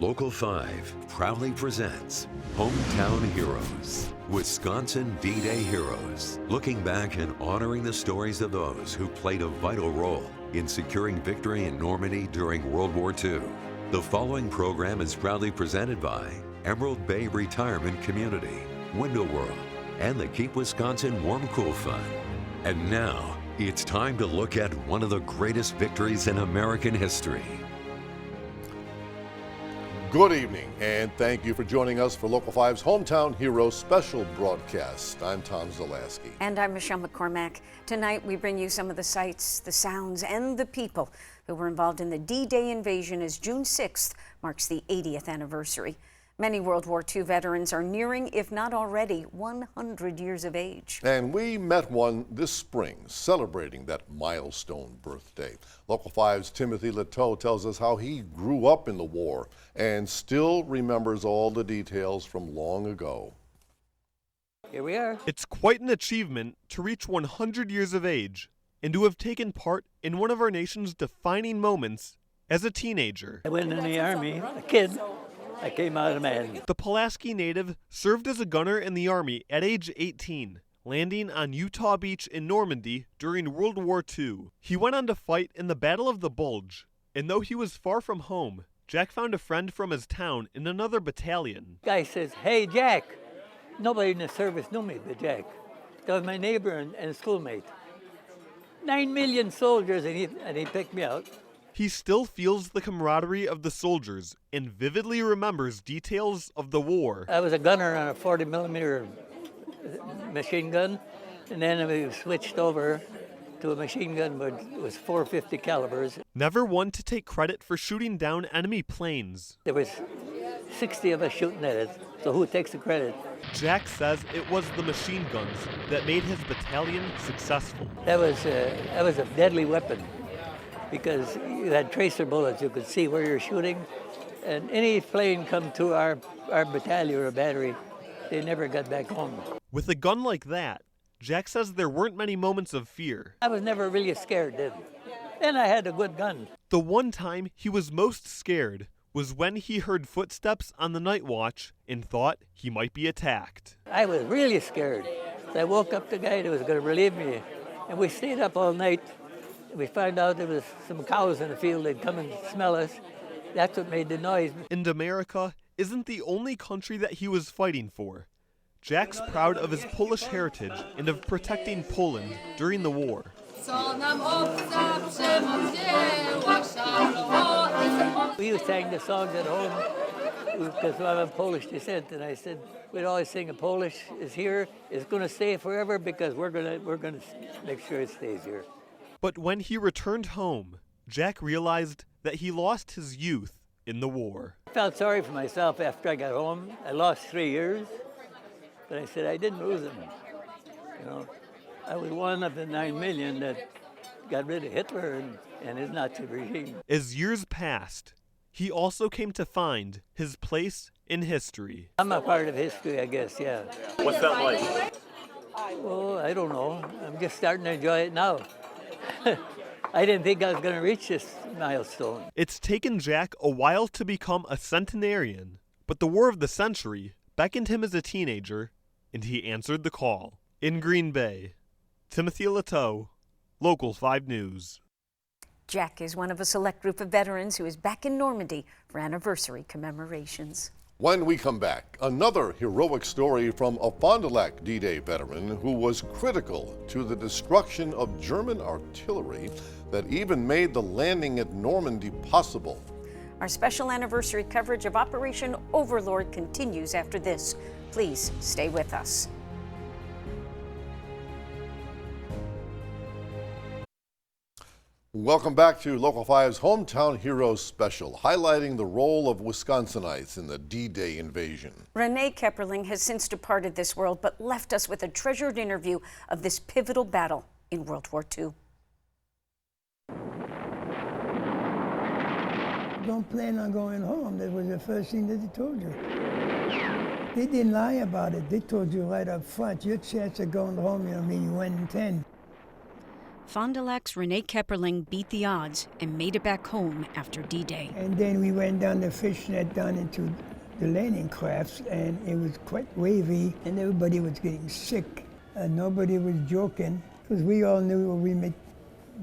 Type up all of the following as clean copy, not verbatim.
Local 5 proudly presents Hometown Heroes, Wisconsin D-Day Heroes, looking back and honoring the stories of those who played a vital role in securing victory in Normandy during World War II. The following program is proudly presented by Emerald Bay Retirement Community, Window World, and the Keep Wisconsin Warm Cool Fund. And now, it's time to look at one of the greatest victories in American history. Good evening, and thank you for joining us for Local 5's Hometown Heroes special broadcast. I'm Tom Zalaski. And I'm Michelle McCormack. Tonight we bring you some of the sights, the sounds, and the people who were involved in the D-Day invasion as June 6th marks the 80th anniversary. Many World War II veterans are nearing, if not already, 100 years of age. And we met one this spring, celebrating that milestone birthday. Local 5's Timothy Leteau tells us how he grew up in the war and still remembers all the details from long ago. Here we are. It's quite an achievement to reach 100 years of age and to have taken part in one of our nation's defining moments as a teenager. I went in the Army, a kid. I came out a man. The Pulaski native served as a gunner in the Army at age 18, landing on Utah Beach in Normandy during World War II. He went on to fight in the Battle of the Bulge, and though he was far from home, Jack found a friend from his town in another battalion. Guy says, "Hey, Jack." Nobody in the service knew me but Jack. That was my neighbor and schoolmate. 9 million soldiers, and he picked me out. He still feels the camaraderie of the soldiers and vividly remembers details of the war. I was a gunner on a 40 millimeter machine gun, and then we switched over to a machine gun but it was 450 calibers. Never one to take credit for shooting down enemy planes. There was 60 of us shooting at it, so who takes the credit? Jack says it was the machine guns that made his battalion successful. That was a deadly weapon, because you had tracer bullets. You could see where you're shooting, and any plane come to our battalion or battery, they never got back home. With a gun like that, Jack says there weren't many moments of fear. I was never really scared then. And I had a good gun. The one time he was most scared was when he heard footsteps on the night watch and thought he might be attacked. I was really scared. I woke up the guy that was going to relieve me, and we stayed up all night. We found out there was some cows in the field. They'd come and smell us. That's what made the noise. And America isn't the only country that he was fighting for. Jack's proud of his Polish heritage and of protecting Poland during the war. We sang the songs at home because I'm of Polish descent, and I said we'd always sing a Polish is here, is going to stay forever because we're going to make sure it stays here. But when he returned home, Jack realized that he lost his youth in the war. I felt sorry for myself after I got home. I lost 3 years, but I said I didn't lose them. You know, I was one of the 9 million that got rid of Hitler and his Nazi regime. As years passed, he also came to find his place in history. I'm a part of history, I guess, yeah. What's that like? Oh, I don't know. I'm just starting to enjoy it now. I didn't think I was going to reach this milestone. It's taken Jack a while to become a centenarian, but the war of the century beckoned him as a teenager, and he answered the call. In Green Bay, Timothy Leteau, Local 5 News. Jack is one of a select group of veterans who is back in Normandy for anniversary commemorations. When we come back, another heroic story from a Fond du Lac D-Day veteran who was critical to the destruction of German artillery that even made the landing at Normandy possible. Our special anniversary coverage of Operation Overlord continues after this. Please stay with us. Welcome back to Local 5's Hometown Heroes Special, highlighting the role of Wisconsinites in the D-Day invasion. Renee Kepperling has since departed this world, but left us with a treasured interview of this pivotal battle in World War II. Don't plan on going home. That was the first thing that they told you. They didn't lie about it. They told you right up front, your chance of going home, you know, I mean, you went in 10. Fond du Lac's Renee Kepperling beat the odds and made it back home after D-Day. And then we went down the fishnet down into the landing crafts, and it was quite wavy, and everybody was getting sick. And nobody was joking, because we all knew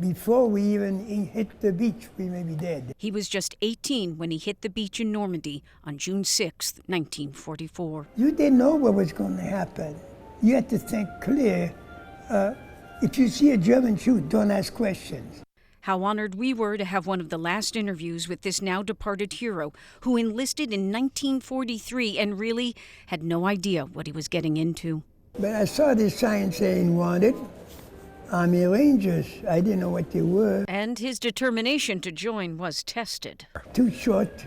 before we even hit the beach, we may be dead. He was just 18 when he hit the beach in Normandy on June 6, 1944. You didn't know what was going to happen. You had to think clear. If you see a German shoot, don't ask questions. How honored we were to have one of the last interviews with this now departed hero who enlisted in 1943 and really had no idea what he was getting into. But I saw this sign saying wanted. Army Rangers. I didn't know what they were. And his determination to join was tested. Too short,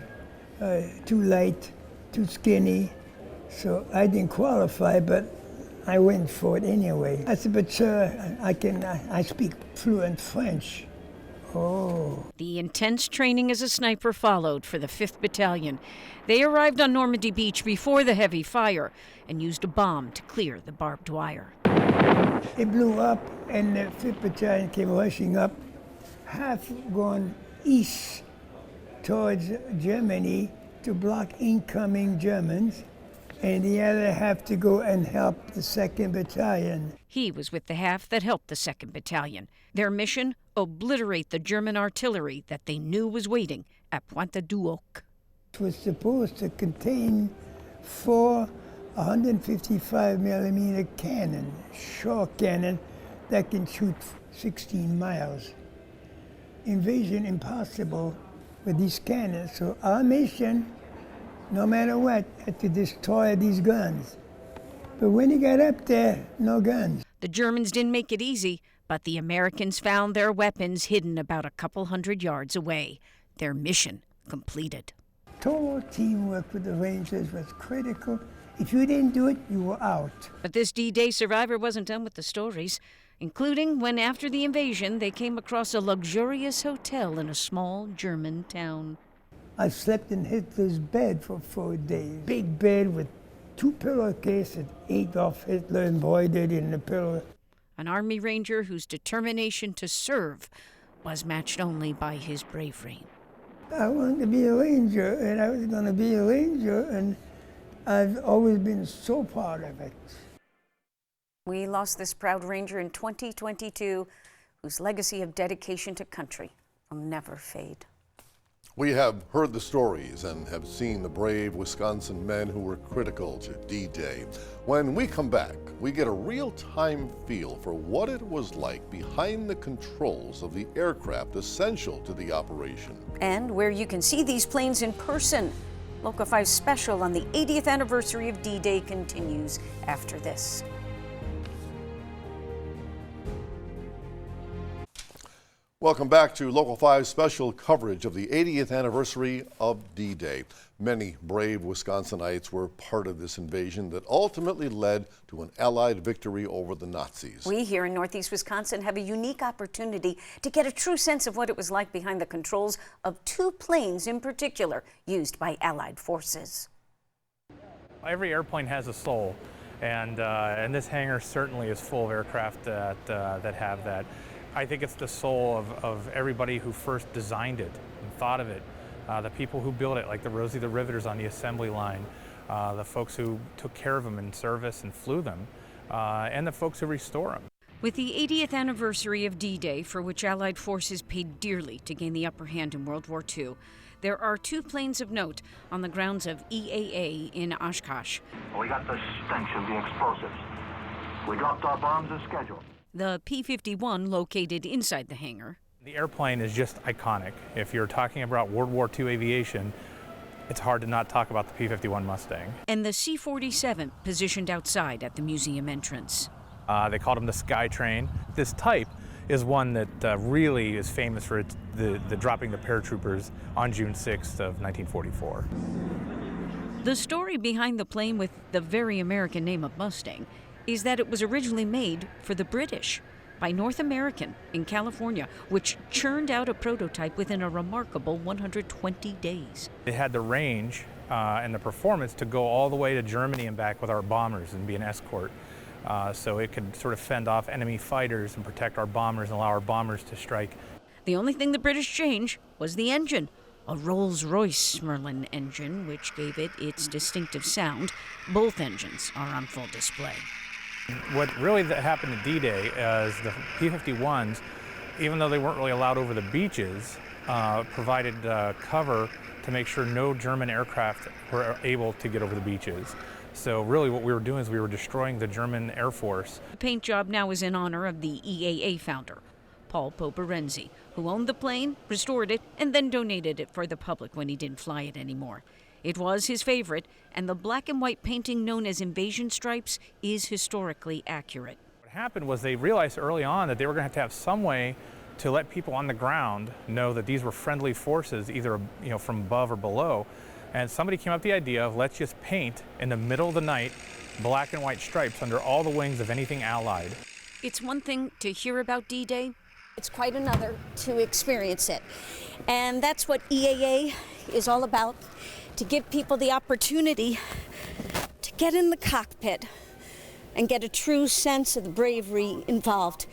too light, too skinny. So I didn't qualify, but I went for it anyway. I said, but sir, I speak fluent French. Oh. The intense training as a sniper followed for the 5th Battalion. They arrived on Normandy Beach before the heavy fire and used a bomb to clear the barbed wire. It blew up, and the 5th Battalion came rushing up, half gone east towards Germany to block incoming Germans, and the other half to go and help the 2nd Battalion. He was with the half that helped the 2nd Battalion. Their mission, obliterate the German artillery that they knew was waiting at Pointe du Hoc. It was supposed to contain 4 155mm cannon, short cannon that can shoot 16 miles. Invasion impossible with these cannons. So our mission, no matter what, had to destroy these guns. But when he got up there, no guns. The Germans didn't make it easy, but the Americans found their weapons hidden about a couple hundred yards away. Their mission completed. Total teamwork with the Rangers was critical. If you didn't do it, you were out. But this D-Day survivor wasn't done with the stories, including when after the invasion they came across a luxurious hotel in a small German town. I slept in Hitler's bed for 4 days. Big bed with 2 pillowcases, 8 of Hitler embroidered in the pillow. An Army Ranger whose determination to serve was matched only by his bravery. I wanted to be a Ranger, and I was going to be a Ranger, and I've always been so proud of it. We lost this proud Ranger in 2022, whose legacy of dedication to country will never fade. We have heard the stories and have seen the brave Wisconsin men who were critical to D-Day. When we come back, we get a real-time feel for what it was like behind the controls of the aircraft essential to the operation. And where you can see these planes in person. Local 5 special on the 80th anniversary of D-Day continues after this. Welcome back to Local 5 special coverage of the 80th anniversary of D-Day. Many brave Wisconsinites were part of this invasion that ultimately led to an Allied victory over the Nazis. We here in Northeast Wisconsin have a unique opportunity to get a true sense of what it was like behind the controls of 2 planes in particular used by Allied forces. Every airplane has a soul, and this hangar certainly is full of aircraft that have that. I think it's the soul of everybody who first designed it and thought of it. The people who built it, like the Rosie the Riveters on the assembly line, the folks who took care of them in service and flew them, and the folks who restore them. With the 80th anniversary of D-Day, for which Allied forces paid dearly to gain the upper hand in World War II, there are 2 planes of note on the grounds of EAA in Oshkosh. We got the stench of the explosives. We dropped our bombs as scheduled. The P-51 located inside the hangar. The airplane is just iconic. If you're talking about World War II aviation, it's hard to not talk about the P-51 Mustang. And the C-47 positioned outside at the museum entrance. They called them the Sky Train. This type is one that really is famous for the dropping the paratroopers on June 6th of 1944. The story behind the plane with the very American name of Mustang is that it was originally made for the British by North American in California, which churned out a prototype within a remarkable 120 days. It had the range and the performance to go all the way to Germany and back with our bombers and be an escort. so it could sort of fend off enemy fighters and protect our bombers and allow our bombers to strike. The only thing the British changed was the engine, a Rolls-Royce Merlin engine, which gave it its distinctive sound. Both engines are on full display. What really happened at D-Day is the P-51s, even though they weren't really allowed over the beaches, provided cover to make sure no German aircraft were able to get over the beaches. So really what we were doing is we were destroying the German Air Force. The paint job now is in honor of the EAA founder, Paul Poperenzi, who owned the plane, restored it, and then donated it for the public when he didn't fly it anymore. It was his favorite, and the black and white painting known as invasion stripes is historically accurate. What happened was they realized early on that they were going to have some way to let people on the ground know that these were friendly forces, either from above or below. And somebody came up with the idea of, let's just paint in the middle of the night black and white stripes under all the wings of anything Allied. It's one thing to hear about D-Day. It's quite another to experience it. And that's what EAA is all about, to give people the opportunity to get in the cockpit and get a true sense of the bravery involved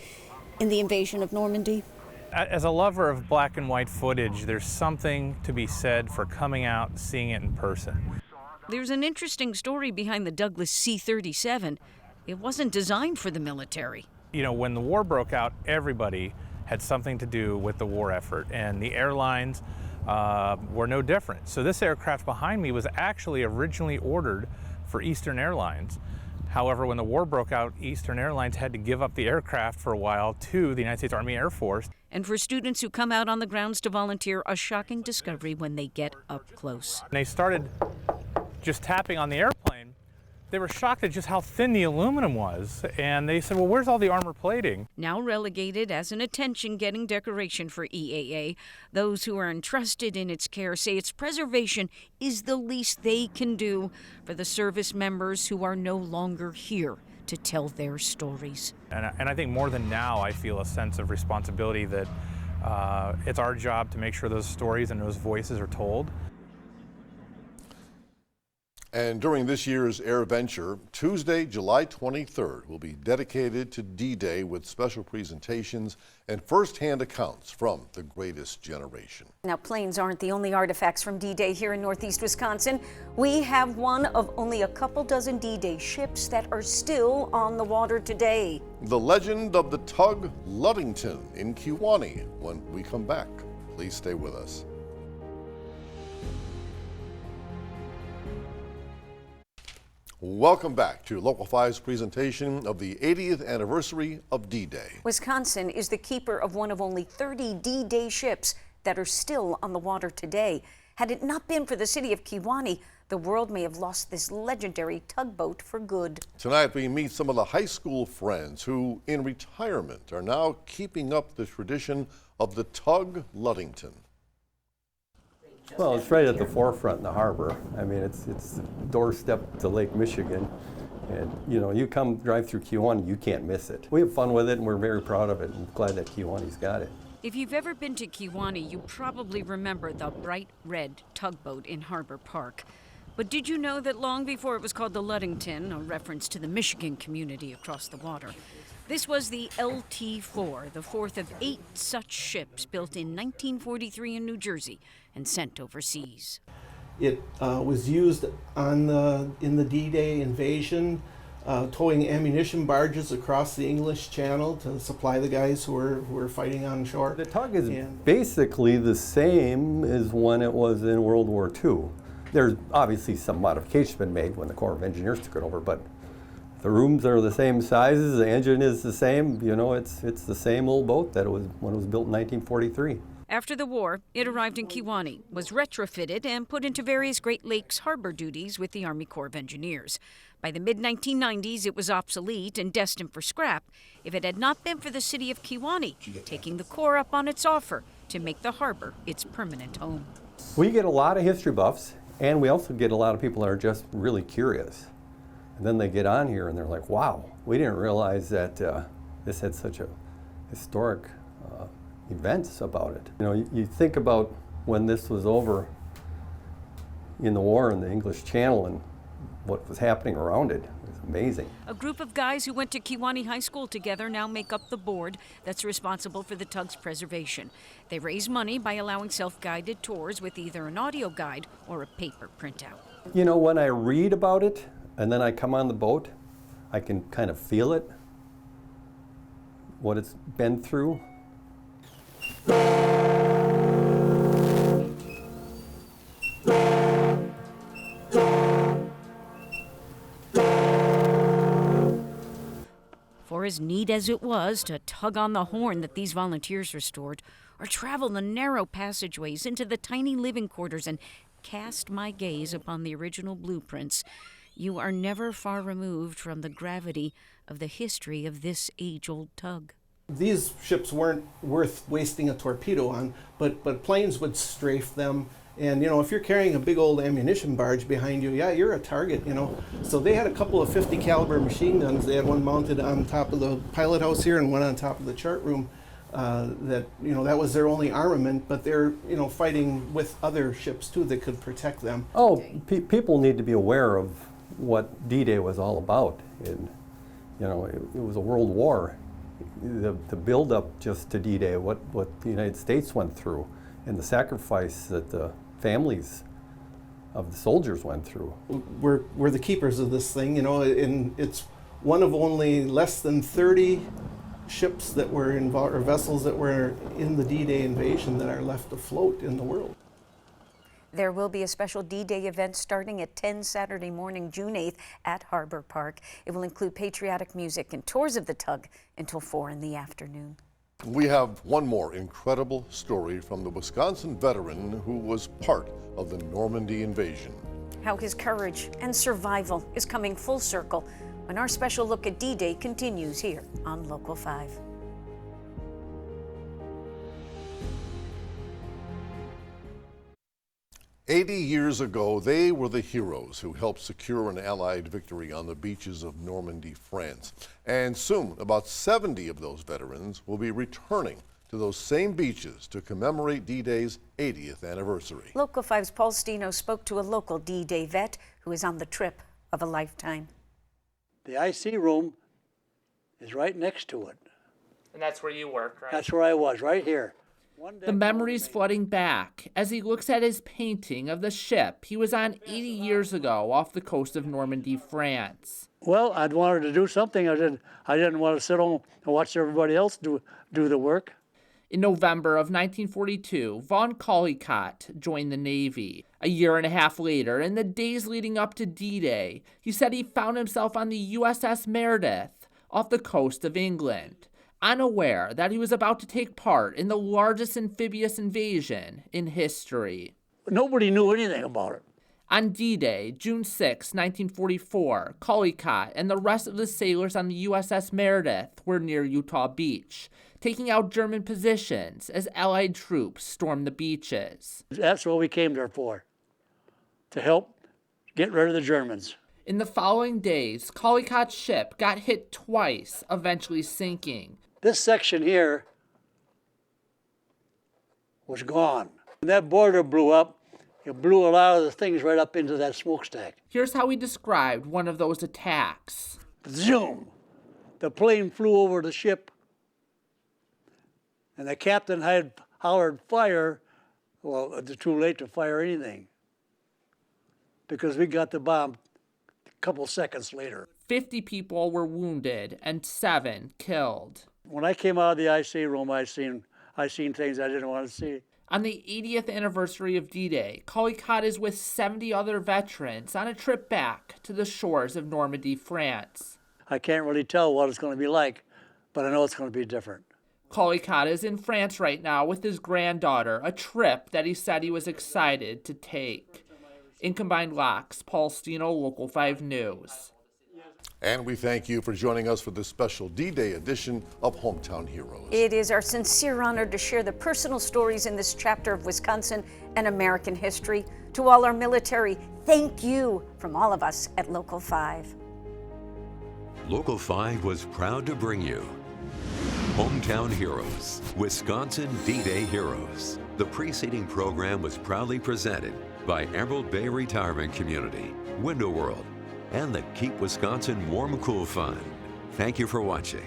in the invasion of Normandy. As a lover of black and white footage, there's something to be said for coming out and seeing it in person. There's an interesting story behind the Douglas C-37. It wasn't designed for the military. You know, when the war broke out, everybody had something to do with the war effort, and the airlines were no different. So this aircraft behind me was actually originally ordered for Eastern Airlines. However, when the war broke out, Eastern Airlines had to give up the aircraft for a while to the United States Army Air Force. And for students who come out on the grounds to volunteer, a shocking discovery when they get up close. And they started just tapping on the airplane. They were shocked at just how thin the aluminum was, and they said, well, where's all the armor plating? Now relegated as an attention-getting decoration for EAA, those who are entrusted in its care say its preservation is the least they can do for the service members who are no longer here to tell their stories. And I think more than now, I feel a sense of responsibility that it's our job to make sure those stories and those voices are told. And during this year's Air Venture, Tuesday, July 23rd, will be dedicated to D-Day with special presentations and first-hand accounts from the greatest generation. Now, planes aren't the only artifacts from D-Day here in Northeast Wisconsin. We have one of only a couple dozen D-Day ships that are still on the water today. The legend of the tug Ludington in Kewanee. When we come back, please stay with us. Welcome back to Local 5's presentation of the 80th anniversary of D-Day. Wisconsin is the keeper of one of only 30 D-Day ships that are still on the water today. Had it not been for the city of Kewanee, the world may have lost this legendary tugboat for good. Tonight we meet some of the high school friends who, in retirement, are now keeping up the tradition of the tug Ludington. Well, it's right at the forefront in the harbor. I mean, it's the doorstep to Lake Michigan. And, you know, you come drive through Kewanee, you can't miss it. We have fun with it, and we're very proud of it, and glad that Kewanee's got it. If you've ever been to Kewanee, you probably remember the bright red tugboat in Harbor Park. But did you know that long before it was called the Ludington, a reference to the Michigan community across the water, this was the LT-4, the fourth of 8 such ships built in 1943 in New Jersey and sent overseas. It was used in the D-Day invasion, towing ammunition barges across the English Channel to supply the guys who were fighting on shore. The tug is basically the same as when it was in World War II. There's obviously some modifications been made when the Corps of Engineers took it over, but the rooms are the same sizes, the engine is the same, you know, it's the same old boat that it was when it was built in 1943. After the war, it arrived in Kewanee, was retrofitted, and put into various Great Lakes harbor duties with the Army Corps of Engineers. By the mid-1990s, it was obsolete and destined for scrap if it had not been for the city of Kewanee taking the Corps up on its offer to make the harbor its permanent home. We get a lot of history buffs, and we also get a lot of people that are just really curious. And then they get on here and they're like, wow, we didn't realize that this had such a historic events about it. You know, you think about when this was over in the war in the English Channel and what was happening around it. It was amazing. A group of guys who went to Kewanee High School together now make up the board that's responsible for the tug's preservation. They raise money by allowing self-guided tours with either an audio guide or a paper printout. You know, when I read about it and then I come on the boat, I can kind of feel it, what it's been through. For as neat as it was to tug on the horn that these volunteers restored, or travel the narrow passageways into the tiny living quarters and cast my gaze upon the original blueprints, you are never far removed from the gravity of the history of this age-old tug. These ships weren't worth wasting a torpedo on, but planes would strafe them. And, you know, if you're carrying a big old ammunition barge behind you, yeah, you're a target, you know. So they had a couple of 50 caliber machine guns. They had one mounted on top of the pilot house here and one on top of the chart room. That, you know, that was their only armament, but they're, you know, fighting with other ships too that could protect them. Oh, people need to be aware of what D-Day was all about. And, you know, it was a world war. The build-up just to D-Day, what the United States went through, and the sacrifice that the families of the soldiers went through. We're the keepers of this thing, you know, and it's one of only less than 30 ships that were involved, or vessels that were in the D-Day invasion that are left afloat in the world. There will be a special D-Day event starting at 10 Saturday morning, June 8th at Harbor Park. It will include patriotic music and tours of the tug until 4 in the afternoon. We have one more incredible story from the Wisconsin veteran who was part of the Normandy invasion. How his courage and survival is coming full circle when our special look at D-Day continues here on Local 5. "80 years ago, they were the heroes who helped secure an Allied victory on the beaches of Normandy, France. And soon, about 70 of those veterans will be returning to those same beaches to commemorate D-Day's 80th anniversary. Local 5's Paul Stino spoke to a local D-Day vet who is on the trip of a lifetime. The IC room is right next to it. And that's where you work, right? That's where I was, right here. The memories flooding back as he looks at his painting of the ship he was on 80 years ago off the coast of Normandy, France. Well, I'd wanted to do something. I didn't want to sit home and watch everybody else do the work. In November of 1942, von Collicott joined the Navy. A year and a half later, in the days leading up to D-Day, he said he found himself on the USS Meredith off the coast of England, unaware that he was about to take part in the largest amphibious invasion in history. Nobody knew anything about it. On D-Day, June 6, 1944, Collicott and the rest of the sailors on the USS Meredith were near Utah Beach, taking out German positions as Allied troops stormed the beaches. That's what we came there for, to help get rid of the Germans. In the following days, Collicott's ship got hit twice, eventually sinking. This section here was gone. When that boiler blew up, it blew a lot of the things right up into that smokestack. Here's how he described one of those attacks. Zoom! The plane flew over the ship, and the captain had hollered fire. Well, it's too late to fire anything because we got the bomb a couple seconds later. 50 people were wounded and 7 killed. When I came out of the IC room, I seen things I didn't want to see. On the 80th anniversary of D-Day, Collicott is with 70 other veterans on a trip back to the shores of Normandy, France. I can't really tell what it's going to be like, but I know it's going to be different. Collicott is in France right now with his granddaughter, a trip that he said he was excited to take. In Combined Locks, Paul Stino, Local 5 News. And we thank you for joining us for this special D-Day edition of Hometown Heroes. It is our sincere honor to share the personal stories in this chapter of Wisconsin and American history. To all our military, thank you from all of us at Local 5. Local 5 was proud to bring you Hometown Heroes, Wisconsin D-Day Heroes. The preceding program was proudly presented by Emerald Bay Retirement Community, Window World, and the Keep Wisconsin Warm Cool Fund. Thank you for watching.